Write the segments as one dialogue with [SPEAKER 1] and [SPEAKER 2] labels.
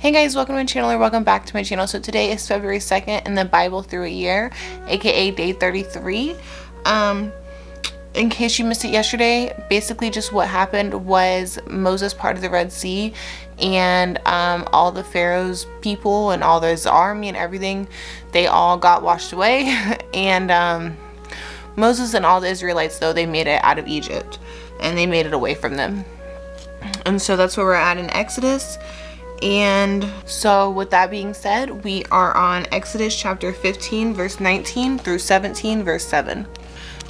[SPEAKER 1] Hey guys, welcome to my channel or welcome back to my channel. So today is February 2nd in the Bible through a year, aka day 33. In case you missed it yesterday, basically just what happened was Moses parted the Red Sea, and all the Pharaoh's people and all his army and everything, they all got washed away. And Moses and all the Israelites, though, they made it out of Egypt and they made it away from them. And so that's where we're at in Exodus. And so with that being said, we are on Exodus chapter 15 verse 19 through 17 verse 7.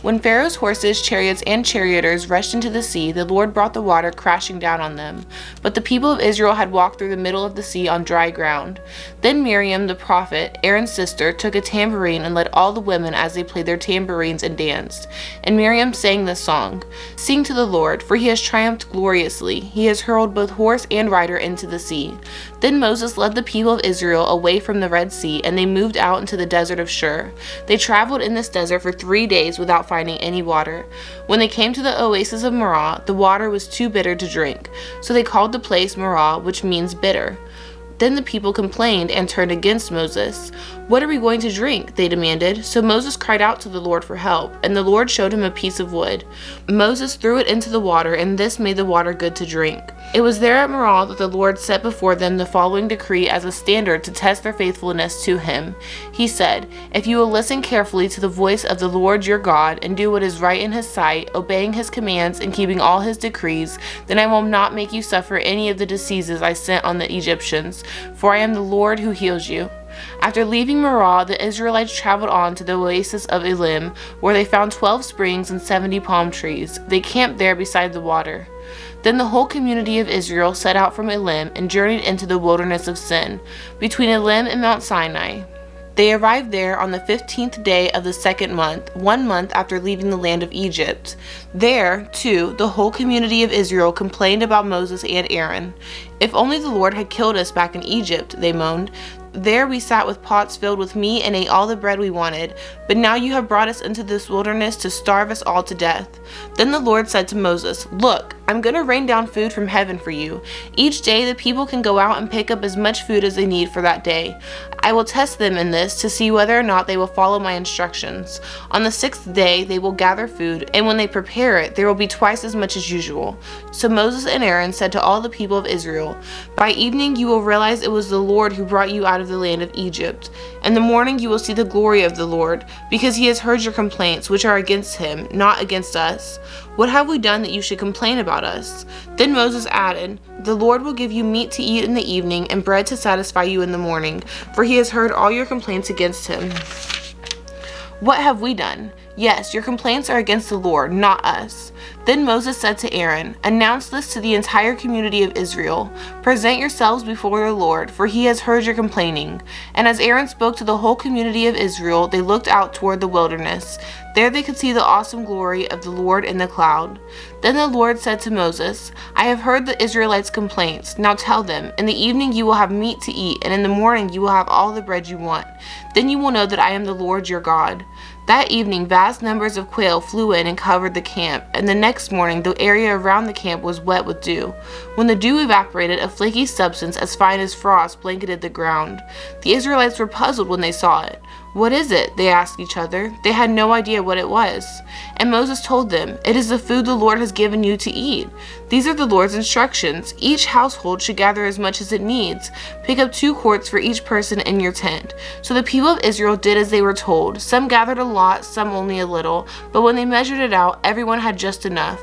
[SPEAKER 1] When Pharaoh's horses, chariots, and charioteers rushed into the sea, the Lord brought the water crashing down on them. But the people of Israel had walked through the middle of the sea on dry ground. Then Miriam the prophet, Aaron's sister, took a tambourine and led all the women as they played their tambourines and danced. And Miriam sang this song: "Sing to the Lord, for he has triumphed gloriously. He has hurled both horse and rider into the sea." Then Moses led the people of Israel away from the Red Sea, and they moved out into the desert of Shur. They traveled in this desert for 3 days without finding any water. When they came to the oasis of Marah, the water was too bitter to drink, so they called the place Marah, which means bitter. Then the people complained and turned against Moses. "What are we going to drink?" they demanded. So Moses cried out to the Lord for help, and the Lord showed him a piece of wood. Moses threw it into the water, and this made the water good to drink. It was there at Marah that the Lord set before them the following decree as a standard to test their faithfulness to him. He said, "If you will listen carefully to the voice of the Lord your God and do what is right in his sight, obeying his commands and keeping all his decrees, then I will not make you suffer any of the diseases I sent on the Egyptians, for I am the Lord who heals you." After leaving Marah, the Israelites traveled on to the oasis of Elim, where they found 12 springs and 70 palm trees. They camped there beside the water. Then the whole community of Israel set out from Elim and journeyed into the wilderness of Sin, between Elim and Mount Sinai. They arrived there on the 15th day of the second month, 1 month after leaving the land of Egypt. There, too, the whole community of Israel complained about Moses and Aaron. "If only the Lord had killed us back in Egypt," they moaned. "There we sat with pots filled with meat and ate all the bread we wanted. But now you have brought us into this wilderness to starve us all to death." Then the Lord said to Moses, "Look, I'm going to rain down food from heaven for you. Each day the people can go out and pick up as much food as they need for that day. I will test them in this to see whether or not they will follow my instructions. On the 6th day they will gather food, and when they prepare it, there will be twice as much as usual." So Moses and Aaron said to all the people of Israel, "By evening you will realize it was the Lord who brought you out of the land of Egypt. In the morning you will see the glory of the Lord, because he has heard your complaints, which are against him, not against us. What have we done that you should complain about us?" Then Moses added, "The Lord will give you meat to eat in the evening and bread to satisfy you in the morning, for he has heard all your complaints against him." What have we done? Yes, your complaints are against the Lord, not us. Then Moses said to Aaron, "Announce this to the entire community of Israel. Present yourselves before the Lord, for he has heard your complaining." And as Aaron spoke to the whole community of Israel, they looked out toward the wilderness. There they could see the awesome glory of the Lord in the cloud. Then the Lord said to Moses, "I have heard the Israelites' complaints. Now tell them, in the evening you will have meat to eat, and in the morning you will have all the bread you want. Then you will know that I am the Lord your God." That evening vast numbers of quail flew in and covered the camp, and the next morning the area around the camp was wet with dew. When the dew evaporated, a flaky substance as fine as frost blanketed the ground. The Israelites were puzzled when they saw it. "What is it?" they asked each other. They had no idea what it was. And Moses told them, "It is the food the Lord has given you to eat. These are the Lord's instructions. Each household should gather as much as it needs. Pick up 2 quarts for each person in your tent." So the people of Israel did as they were told. Some gathered a lot, some only a little, but when they measured it out, everyone had just enough.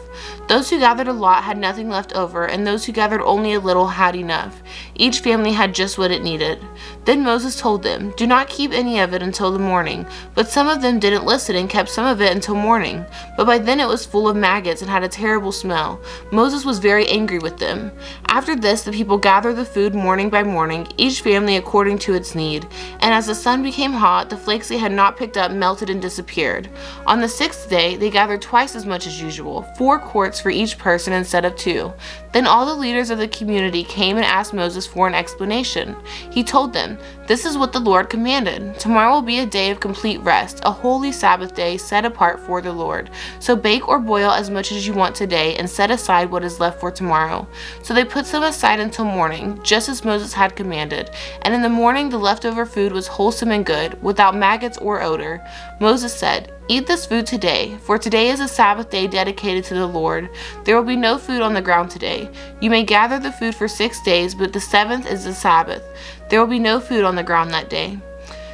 [SPEAKER 1] Those who gathered a lot had nothing left over, and those who gathered only a little had enough. Each family had just what it needed. Then Moses told them, "Do not keep any of it until the morning." But some of them didn't listen and kept some of it until morning. But by then it was full of maggots and had a terrible smell. Moses was very angry with them. After this, the people gathered the food morning by morning, each family according to its need. And as the sun became hot, the flakes they had not picked up melted and disappeared. On the 6th day, they gathered twice as much as usual, 4 quarts for each person instead of 2. Then all the leaders of the community came and asked Moses for an explanation. He told them, "This is what the Lord commanded. Tomorrow will be a day of complete rest, a holy Sabbath day set apart for the Lord. So bake or boil as much as you want today and set aside what is left for tomorrow." So they put some aside until morning, just as Moses had commanded. And in the morning the leftover food was wholesome and good, without maggots or odor. Moses said, "Eat this food today, for today is a Sabbath day dedicated to the Lord. There will be no food on the ground today. You may gather the food for 6 days, but the seventh is the Sabbath. There will be no food on the ground that day."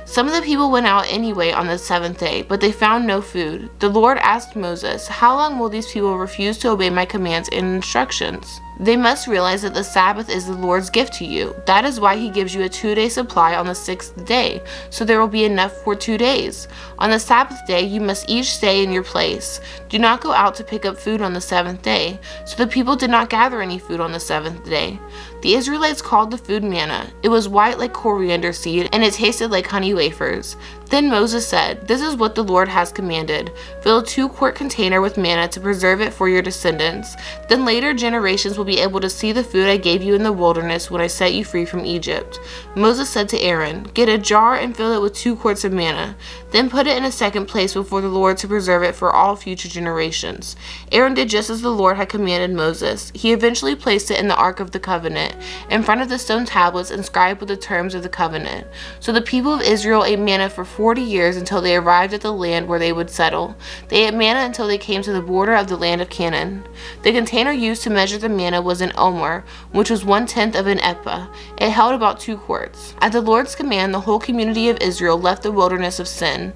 [SPEAKER 1] Some of the people went out anyway on the seventh day, but they found no food. The Lord asked Moses, "How long will these people refuse to obey my commands and instructions? They must realize that the Sabbath is the Lord's gift to you. That is why he gives you a 2-day supply on the 6th day, so there will be enough for 2 days. On the Sabbath day, you must each stay in your place. Do not go out to pick up food on the 7th day." So the people did not gather any food on the 7th day. The Israelites called the food manna. It was white like coriander seed, and it tasted like honey wafers. Then Moses said, "This is what the Lord has commanded. Fill a 2-quart container with manna to preserve it for your descendants. Then later generations will be able to see the food I gave you in the wilderness when I set you free from Egypt." Moses said to Aaron, "Get a jar and fill it with 2 quarts of manna. Then put it in a second place before the Lord to preserve it for all future generations." Aaron did just as the Lord had commanded Moses. He eventually placed it in the Ark of the Covenant, in front of the stone tablets inscribed with the terms of the covenant. So the people of Israel ate manna for 40 years until they arrived at the land where they would settle. They ate manna until they came to the border of the land of Canaan. The container used to measure the manna was an omer, which was 1/10 of an ephah. It held about 2 quarts. At the Lord's command, the whole community of Israel left the wilderness of Sin.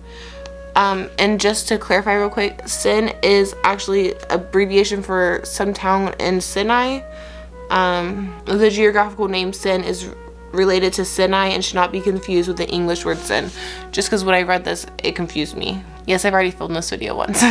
[SPEAKER 1] And just to clarify real quick, Sin is actually abbreviation for some town in Sinai. The geographical name Sin is related to Sinai and should not be confused with the English word sin. Just because when I read this, it confused me. Yes, I've already filmed this video once.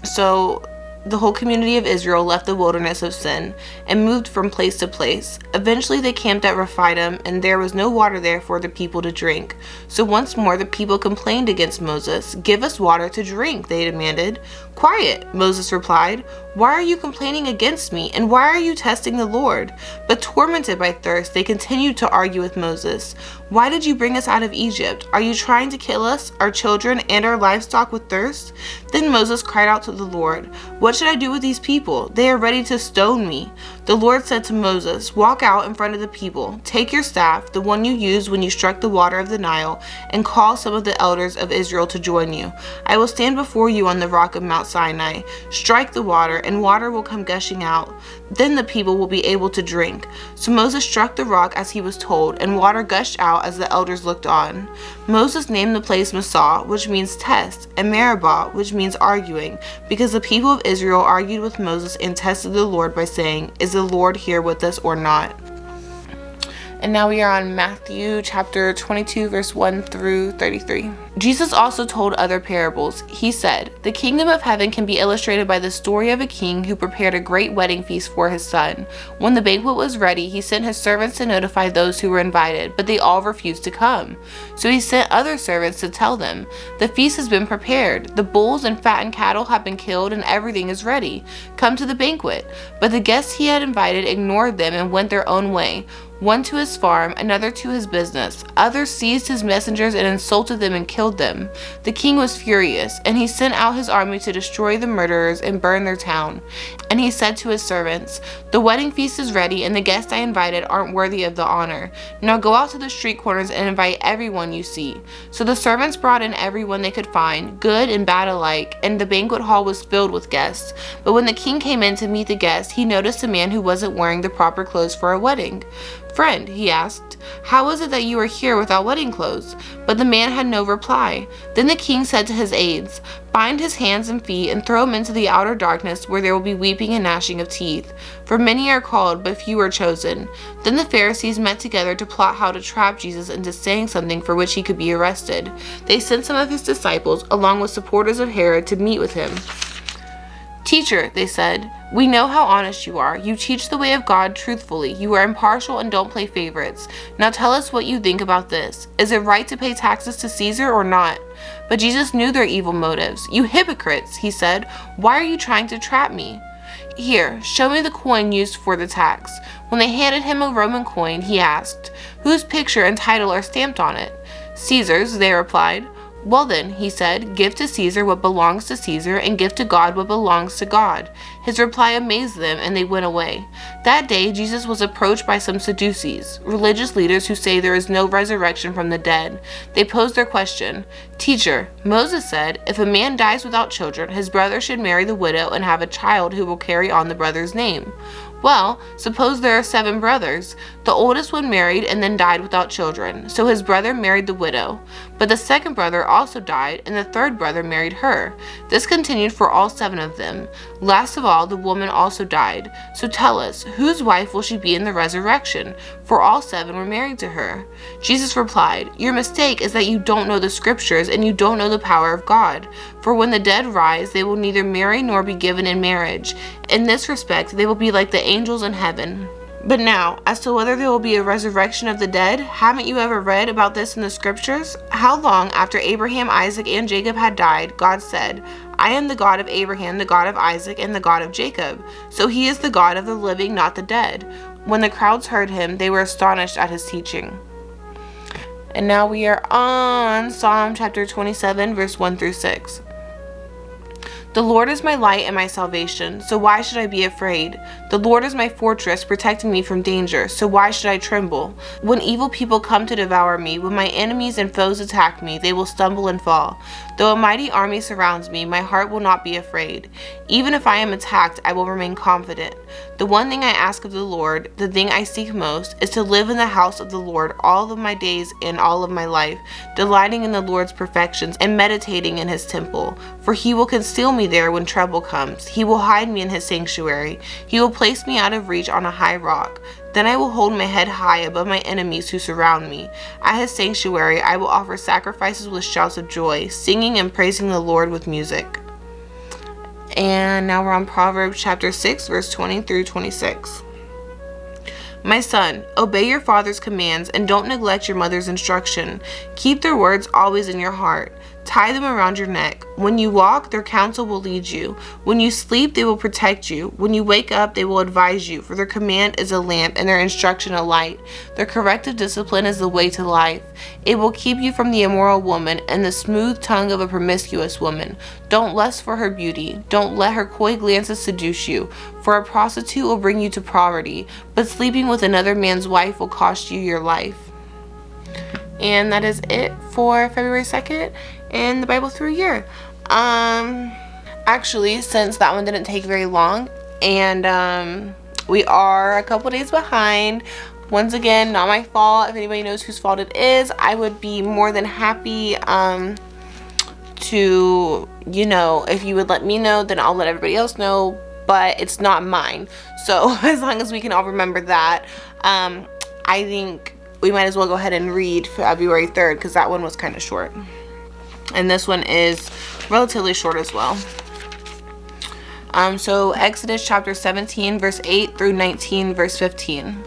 [SPEAKER 1] So the whole community of Israel left the wilderness of Sin and moved from place to place. Eventually they camped at Rephidim, and there was no water there for the people to drink. So once more the people complained against Moses. "Give us water to drink," they demanded. "Quiet," Moses replied. "Why are you complaining against me, and why are you testing the Lord?" But tormented by thirst, they continued to argue with Moses. "Why did you bring us out of Egypt? Are you trying to kill us, our children, and our livestock with thirst?" Then Moses cried out to the Lord, "What should I do with these people? They are ready to stone me." The Lord said to Moses, "Walk out in front of the people. Take your staff, the one you used when you struck the water of the Nile, and call some of the elders of Israel to join you. I will stand before you on the rock of Mount Sinai. Strike the water, and water will come gushing out. Then the people will be able to drink." So Moses struck the rock as he was told, and water gushed out as the elders looked on. Moses named the place Massah, which means test, and Meribah, which means arguing, because the people of Israel argued with Moses and tested the Lord by saying, "Is the Lord here with us or not?" And now we are on Mathew chapter 22, verse 1 through 33. Jesus also told other parables. He said, "The kingdom of heaven can be illustrated by the story of a king who prepared a great wedding feast for his son. When the banquet was ready, he sent his servants to notify those who were invited, but they all refused to come. So he sent other servants to tell them, 'The feast has been prepared. The bulls and fattened cattle have been killed, and everything is ready. Come to the banquet.' But the guests he had invited ignored them and went their own way. One to his farm, another to his business. Others seized his messengers and insulted them and killed them. The king was furious, and he sent out his army to destroy the murderers and burn their town. And he said to his servants, 'The wedding feast is ready, and the guests I invited aren't worthy of the honor. Now go out to the street corners and invite everyone you see.' So the servants brought in everyone they could find, good and bad alike, and the banquet hall was filled with guests. But when the king came in to meet the guests, he noticed a man who wasn't wearing the proper clothes for a wedding. 'Friend,' he asked, 'how is it that you are here without wedding clothes?' But the man had no reply. Then the king said to his aides, 'Bind his hands and feet and throw him into the outer darkness, where there will be weeping and gnashing of teeth. For many are called, but few are chosen.' Then the Pharisees met together to plot how to trap Jesus into saying something for which he could be arrested. They sent some of his disciples, along with supporters of Herod, to meet with him. 'Teacher,' they said, 'we know how honest you are. You teach the way of God truthfully. You are impartial and don't play favorites. Now tell us what you think about this. Is it right to pay taxes to Caesar or not?' But Jesus knew their evil motives. 'You hypocrites,' he said, 'why are you trying to trap me?' "Here, show me the coin used for the tax." When they handed him a Roman coin, he asked, "Whose picture and title are stamped on it?" "Caesar's," they replied. "Well then," he said, "give to Caesar what belongs to Caesar, and give to God what belongs to God." His reply amazed them, and they went away. That day Jesus was approached by some Sadducees, religious leaders who say there is no resurrection from the dead. They posed their question, "Teacher, Moses said, if a man dies without children, his brother should marry the widow and have a child who will carry on the brother's name. Well, suppose there are 7 brothers. The oldest one married and then died without children, so his brother married the widow. But the second brother also died, and the third brother married her. This continued for all 7 of them. Last of all, the woman also died. So tell us, whose wife will she be in the resurrection? For all 7 were married to her." Jesus replied, "Your mistake is that you don't know the scriptures and you don't know the power of God. For when the dead rise, they will neither marry nor be given in marriage. In this respect, they will be like the angels in heaven. But now, as to whether there will be a resurrection of the dead, haven't you ever read about this in the scriptures? How long after Abraham, Isaac, and Jacob had died, God said, 'I am the God of Abraham, the God of Isaac, and the God of Jacob.' So he is the God of the living, not the dead." When the crowds heard him, they were astonished at his teaching. And now we are on Psalm chapter 27, verse 1 through 6. "The Lord is my light and my salvation, so why should I be afraid? The Lord is my fortress, protecting me from danger, so why should I tremble? When evil people come to devour me, when my enemies and foes attack me, they will stumble and fall. Though a mighty army surrounds me, my heart will not be afraid. Even if I am attacked, I will remain confident. The one thing I ask of the Lord, the thing I seek most, is to live in the house of the Lord all of my days and all of my life, delighting in the Lord's perfections and meditating in his temple. For he will conceal me there when trouble comes. He will hide me in his sanctuary. He will place me out of reach on a high rock. Then I will hold my head high above my enemies who surround me. At his sanctuary I will offer sacrifices with shouts of joy, singing and praising the Lord with music." And now we're on Proverbs chapter 6, verse 20 through 26. "My son, obey your father's commands and don't neglect your mother's instruction. Keep their words always in your heart. Tie them around your neck. When you walk, their counsel will lead you. When you sleep, they will protect you. When you wake up, they will advise you, for their command is a lamp and their instruction a light. Their corrective discipline is the way to life. It will keep you from the immoral woman and the smooth tongue of a promiscuous woman. Don't lust for her beauty. Don't let her coy glances seduce you, for a prostitute will bring you to poverty, but sleeping with another man's wife will cost you your life." And that is it for February 2nd in the Bible through a year. Actually, since that one didn't take very long, and we are a couple days behind, once again, not my fault. If anybody knows whose fault it is, I would be more than happy to, if you would let me know, then I'll let everybody else know, but it's not mine. So as long as we can all remember that, I think we might as well go ahead and read February 3rd, because that one was kind of short. And this one is relatively short as well. So Exodus chapter 17, verse 8 through 19, verse 15.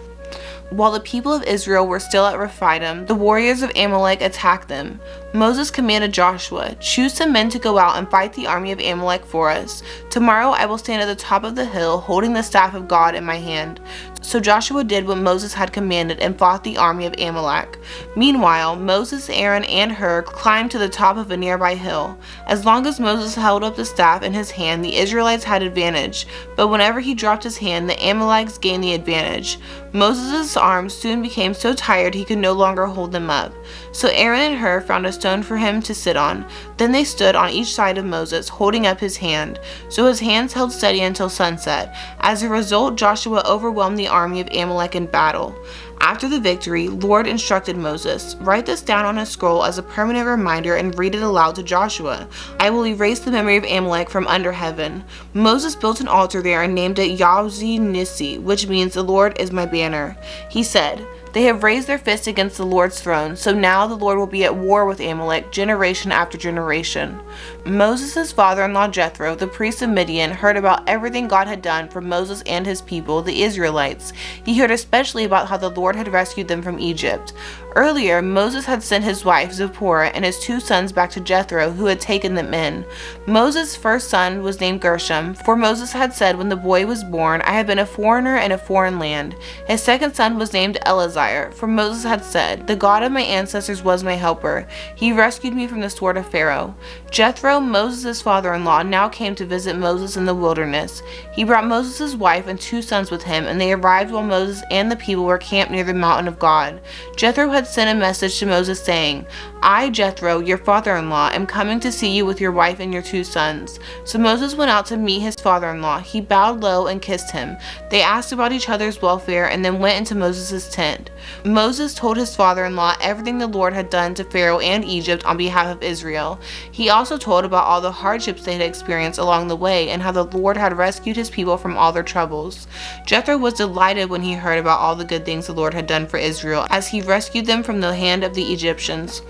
[SPEAKER 1] While the people of Israel were still at Rephidim, the warriors of Amalek attacked them. Moses commanded Joshua, "Choose some men to go out and fight the army of Amalek for us. Tomorrow I will stand at the top of the hill, holding the staff of God in my hand." So Joshua did what Moses had commanded and fought the army of Amalek. Meanwhile, Moses, Aaron, and Hur climbed to the top of a nearby hill. As long as Moses held up the staff in his hand, the Israelites had advantage, but whenever he dropped his hand, the Amalekites gained the advantage. Moses' arms soon became so tired he could no longer hold them up. So Aaron and Hur found a stone for him to sit on. Then they stood on each side of Moses, holding up his hand. So his hands held steady until sunset. As a result, Joshua overwhelmed the army of Amalek in battle. After the victory, Lord instructed Moses, "Write this down on a scroll as a permanent reminder and read it aloud to Joshua. I will erase the memory of Amalek from under heaven." Moses built an altar there and named it Yahweh Nissi, which means "the Lord is my banner." He said, "They have raised their fist against the Lord's throne, so now the Lord will be at war with Amalek generation after generation." Moses' father-in-law Jethro, the priest of Midian, heard about everything God had done for Moses and his people, the Israelites. He heard especially about how the Lord had rescued them from Egypt. Earlier, Moses had sent his wife Zipporah and his 2 sons back to Jethro, who had taken them in. Moses' first son was named Gershom, for Moses had said when the boy was born, "I have been a foreigner in a foreign land." His second son was named Eleazar, for Moses had said, "The God of my ancestors was my helper. He rescued me from the sword of Pharaoh." Jethro, Moses' father-in-law, now came to visit Moses in the wilderness. He brought Moses' wife and 2 sons with him, and they arrived while Moses and the people were camped near the mountain of God. Jethro had sent a message to Moses saying, "I, Jethro, your father-in-law, am coming to see you with your wife and your 2 sons." So Moses went out to meet his father-in-law. He bowed low and kissed him. They asked about each other's welfare and then went into Moses' tent. Moses told his father-in-law everything the Lord had done to Pharaoh and Egypt on behalf of Israel. He also told about all the hardships they had experienced along the way and how the Lord had rescued his people from all their troubles. Jethro was delighted when he heard about all the good things the Lord had done for Israel as he rescued them from the hand of the Egyptians.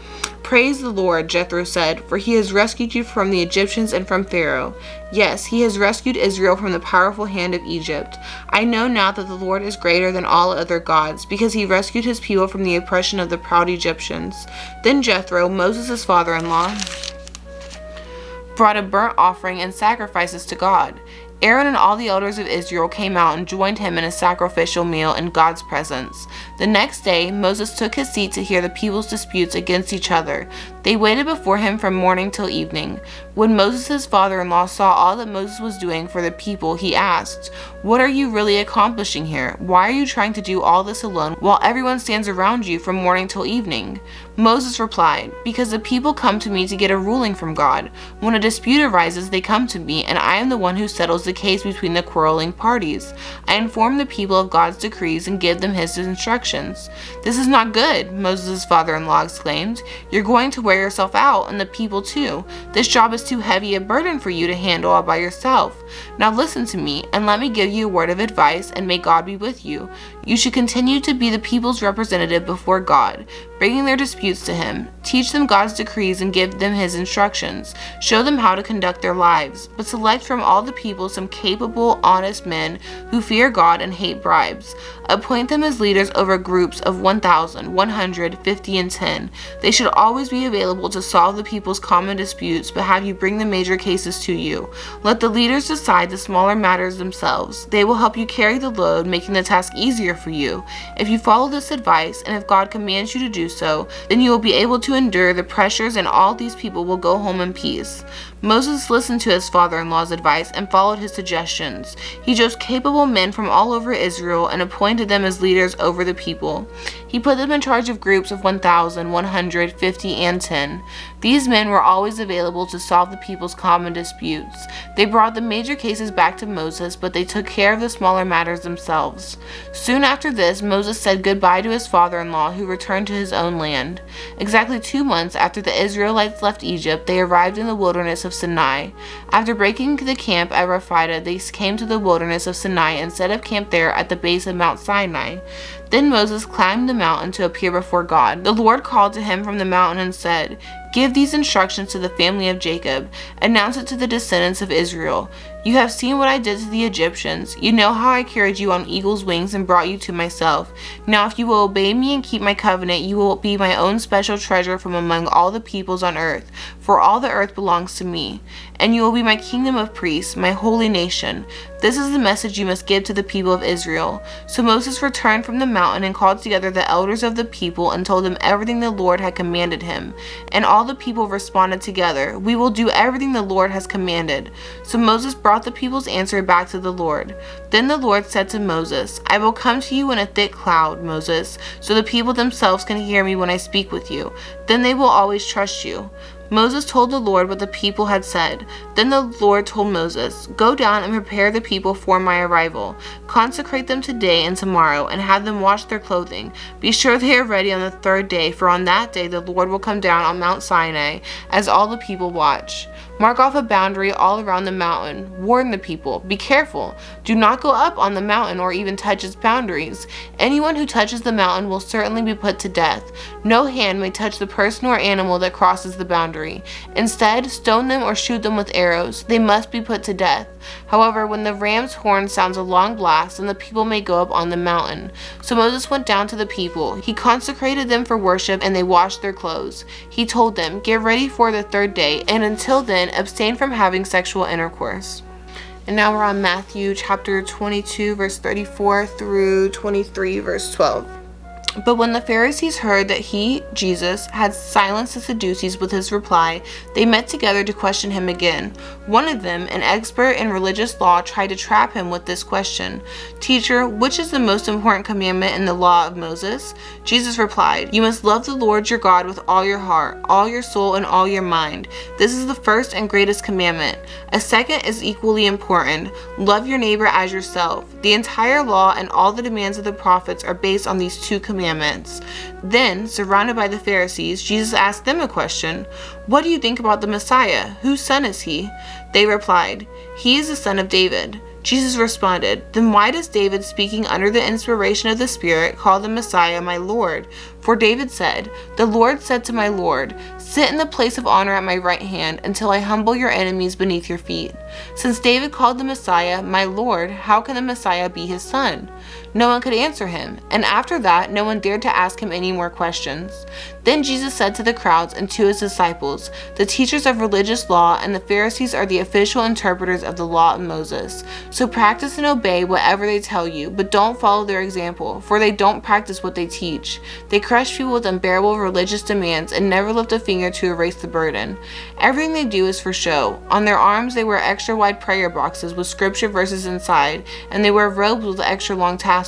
[SPEAKER 1] "Praise the Lord," Jethro said, "for he has rescued you from the Egyptians and from Pharaoh. Yes, he has rescued Israel from the powerful hand of Egypt. I know now that the Lord is greater than all other gods, because he rescued his people from the oppression of the proud Egyptians." Then Jethro, Moses' father-in-law, brought a burnt offering and sacrifices to God. Aaron and all the elders of Israel came out and joined him in a sacrificial meal in God's presence. The next day, Moses took his seat to hear the people's disputes against each other. They waited before him from morning till evening. When Moses' father-in-law saw all that Moses was doing for the people, he asked, "What are you really accomplishing here? Why are you trying to do all this alone while everyone stands around you from morning till evening?" Moses replied, "Because the people come to me to get a ruling from God. When a dispute arises, they come to me, and I am the one who settles the case between the quarreling parties. I inform the people of God's decrees and give them his instructions." "This is not good," Moses' father-in-law exclaimed. "You're going to wear yourself out, and the people too. This job is too heavy a burden for you to handle all by yourself. Now listen to me, and let me give you a word of advice, and may God be with you. You should continue to be the people's representative before God, bringing their disputes to him. Teach them God's decrees and give them his instructions. Show them how to conduct their lives, but select from all the people some capable, honest men who fear God and hate bribes. Appoint them as leaders over groups of 1,000, 100, 50, and 10. They should always be available to solve the people's common disputes, but have you bring the major cases to you. Let the leaders decide the smaller matters themselves. They will help you carry the load, making the task easier for you. If you follow this advice, and if God commands you to do so, then you will be able to endure the pressures, and all these people will go home in peace." Moses listened to his father-in-law's advice and followed his suggestions. He chose capable men from all over Israel and appointed them as leaders over the people. He put them in charge of groups of 1,000, 100, 50, and 10. These men were always available to solve the people's common disputes. They brought the major cases back to Moses, but they took care of the smaller matters themselves. Soon after this, Moses said goodbye to his father-in-law, who returned to his own land. Exactly 2 months after the Israelites left Egypt, they arrived in the wilderness of Sinai. After breaking the camp at Rephidah, they came to the wilderness of Sinai and set up camp there at the base of Mount Sinai. Then Moses climbed the mountain to appear before God. The Lord called to him from the mountain and said, "Give these instructions to the family of Jacob. Announce it to the descendants of Israel. You have seen what I did to the Egyptians. You know how I carried you on eagle's wings and brought you to myself. Now if you will obey me and keep my covenant, you will be my own special treasure from among all the peoples on earth, for all the earth belongs to me. And you will be my kingdom of priests, my holy nation. This is the message you must give to the people of Israel." So Moses returned from the mountain and called together the elders of the people and told them everything the Lord had commanded him. And all the people responded together, "We will do everything the Lord has commanded." So Moses brought the people's answer back to the Lord. Then the Lord said to Moses, "I will come to you in a thick cloud, Moses, so the people themselves can hear me when I speak with you. Then they will always trust you." Moses told the Lord what the people had said. Then the Lord told Moses, "Go down and prepare the people for my arrival. Consecrate them today and tomorrow, and have them wash their clothing. Be sure they are ready on the 3rd day, for on that day the Lord will come down on Mount Sinai as all the people watch." Mark off a boundary all around the mountain. Warn the people. Be careful. Do not go up on the mountain or even touch its boundaries. Anyone who touches the mountain will certainly be put to death. No hand may touch the person or animal that crosses the boundary. Instead, stone them or shoot them with arrows. They must be put to death. However, when the ram's horn sounds a long blast, then the people may go up on the mountain. So Moses went down to the people. He consecrated them for worship, and they washed their clothes. He told them, "Get ready for the third day, and until then, abstain from having sexual intercourse." And now we're on Matthew chapter 22, verse 34 through 23, verse 12. But when the Pharisees heard that he, Jesus, had silenced the Sadducees with his reply, they met together to question him again. One of them, an expert in religious law, tried to trap him with this question: "Teacher, which is the most important commandment in the law of Moses?" Jesus replied, "You must love the Lord your God with all your heart, all your soul, and all your mind. This is the first and greatest commandment. A second is equally important. Love your neighbor as yourself. The entire law and all the demands of the prophets are based on these two commandments." Then, surrounded by the Pharisees, Jesus asked them a question: "What do you think about the Messiah? Whose son is he?" They replied, "He is the son of David." Jesus responded, "Then why does David, speaking under the inspiration of the Spirit, call the Messiah my Lord? For David said, 'The Lord said to my Lord, sit in the place of honor at my right hand until I humble your enemies beneath your feet.' Since David called the Messiah my Lord, how can the Messiah be his son?" No one could answer him, and after that, no one dared to ask him any more questions. Then Jesus said to the crowds and to his disciples, "The teachers of religious law and the Pharisees are the official interpreters of the law of Moses. So practice and obey whatever they tell you, but don't follow their example, for they don't practice what they teach. They crush people with unbearable religious demands and never lift a finger to erase the burden. Everything they do is for show. On their arms they wear extra wide prayer boxes with scripture verses inside, and they wear robes with extra long tassels.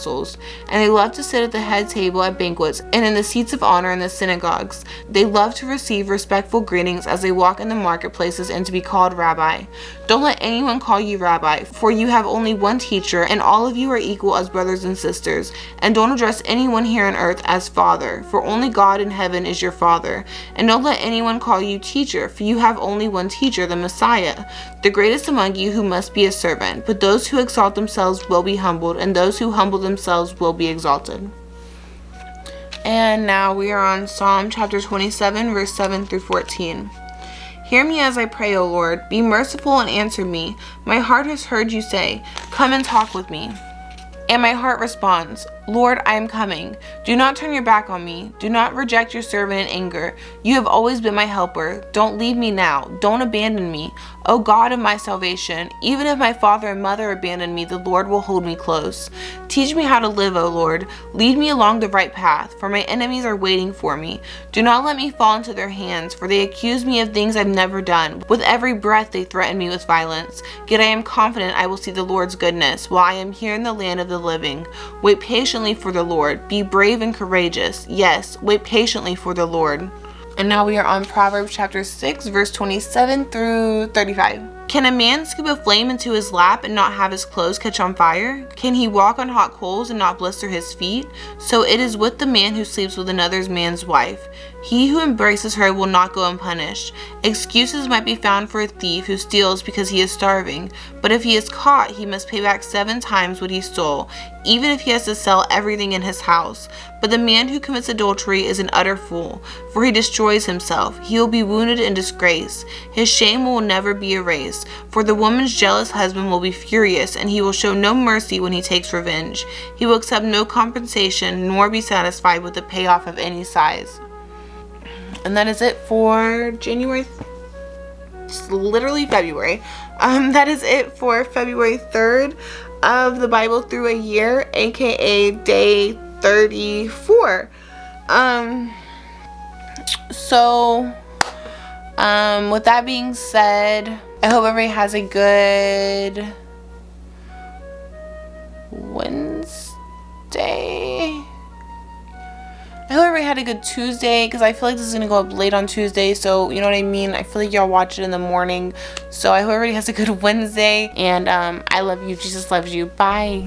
[SPEAKER 1] And they love to sit at the head table at banquets and in the seats of honor in the synagogues. They love to receive respectful greetings as they walk in the marketplaces and to be called rabbi. Don't let anyone call you rabbi, for you have only one teacher, and all of you are equal as brothers and sisters. And don't address anyone here on earth as father, for only God in heaven is your father. And don't let anyone call you teacher, for you have only one teacher, the Messiah. The greatest among you who must be a servant, but those who exalt themselves will be humbled, and those who humble themselves will be exalted." And now we are on Psalm chapter 27, verse 7 through 14. "Hear me as I pray, O Lord. Be merciful and answer me. My heart has heard you say, 'Come and talk with me.' And my heart responds, 'Lord, I am coming. Do not turn your back on me. Do not reject your servant in anger. You have always been my helper. Don't leave me now. Don't abandon me. O God of my salvation, even if my father and mother abandon me, the Lord will hold me close. Teach me how to live, O Lord. Lead me along the right path, for my enemies are waiting for me. Do not let me fall into their hands, for they accuse me of things I've never done. With every breath they threaten me with violence. Yet I am confident I will see the Lord's goodness while I am here in the land of the living. Wait patiently for the Lord. Be brave and courageous. Yes, wait patiently for the Lord." And now we are on Proverbs chapter 6, verse 27 through 35. "Can a man scoop a flame into his lap and not have his clothes catch on fire? Can he walk on hot coals and not blister his feet? So it is with the man who sleeps with another man's wife. He who embraces her will not go unpunished. Excuses might be found for a thief who steals because he is starving, but if he is caught, he must pay back 7 times what he stole, even if he has to sell everything in his house. But the man who commits adultery is an utter fool, for he destroys himself. He will be wounded in disgrace. His shame will never be erased, for the woman's jealous husband will be furious, and he will show no mercy when he takes revenge. He will accept no compensation, nor be satisfied with a payoff of any size." And that is it for January. It's literally February. That is it for February 3rd of the Bible through a year, aka day 34. With that being said, I hope everybody has a good Wednesday. I hope everybody had a good Tuesday, because I feel like this is going to go up late on Tuesday, so you know what I mean? I feel like y'all watch it in the morning. So I hope everybody has a good Wednesday, and I love you. Jesus loves you. Bye.